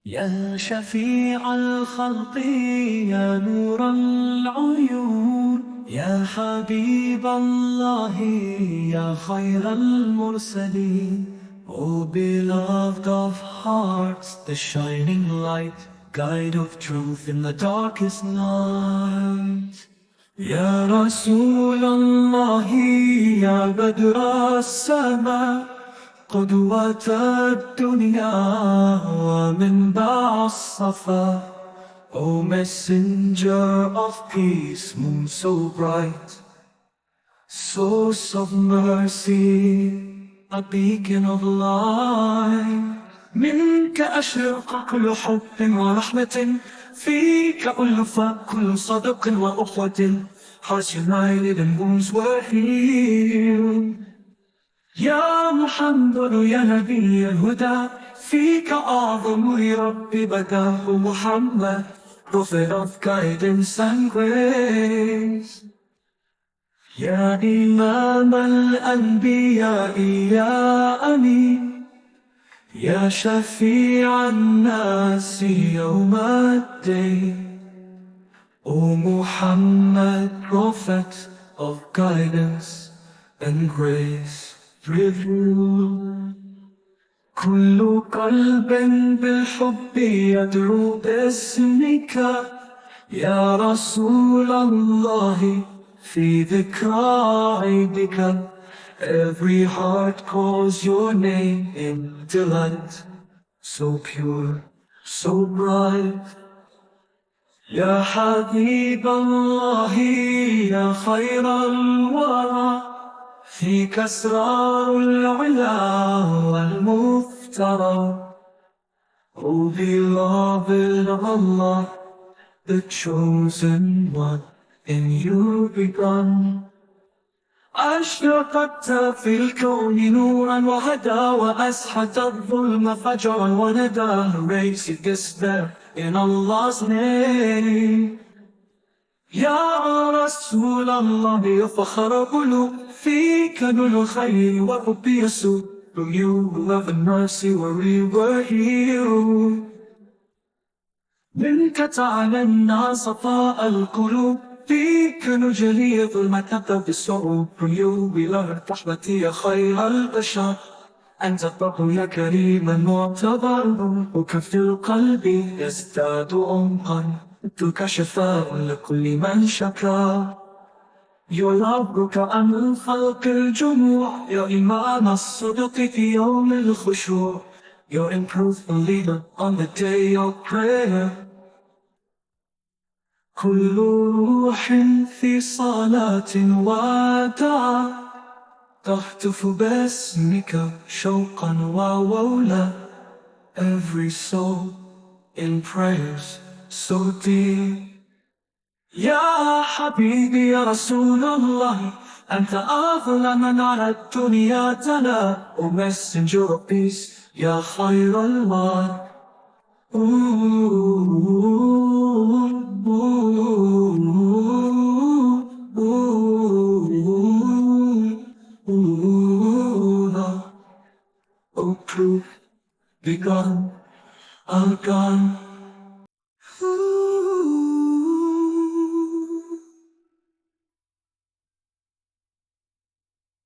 يا شفيع الخلق يا نور العيون يا حبيب الله يا خير المرسلين. O beloved of hearts, the shining light, guide of truth in the darkest night. يا رسول الله يا بدر السماء قدوة الدنيا ومنبع الصفا. O messenger of peace, moon so bright, source of mercy, a beacon of light. منك أشرق كل حب ورحمة، فيك ألف كل صدق وأخوة. Hearts united and wounds were healed. يا محمد يا نبي الهدى، فيك أعظم رب بدا. محمد prophet of guidance and grace. يا إمام الأنبياء يا أمين، يا شفيع الناس يوم الدين. O Muhammad, prophet of guidance and grace. كل قلب بالحب يدعو باسمك يا رسول الله في ذكرى عيدك. Every heart calls your name in delight, so pure, so bright. يا حبيب الله يا خير الورى، فيك أسرار العلا والمفترى. O beloved of Allah, the chosen one, in you begun. أشرقت في الكون نورا وهدى، وأزحت الظلم فجرا وندى. Raise your despair in Allah's name. يا رسول الله يا فخر قلوب، فيك نور الخير والحب يسوع. From you love and mercy were we were healed. منك تعلمنا صفاء القلوب، فيك نجلي ظلمة بالصعوب. From you we learn رحمة يا خير البشر، أنت البر يا كريم المعتبر. وكف القلب يزداد عمقا، مثلك شفاء لكل من شكا. Your love عن الخلق الجموع، يا إمام الصدق في يوم الخشوع. Your improved leader on the day of prayer. كل روح في صلاة ودعاء تهتف باسمك شوقا ووولا. Every soul in prayers so deep. يا حبيبي يا رسول الله، أنت أفضل من على الدنيا تلا. O messenger of peace يا خير الله. O proof begun, ungone.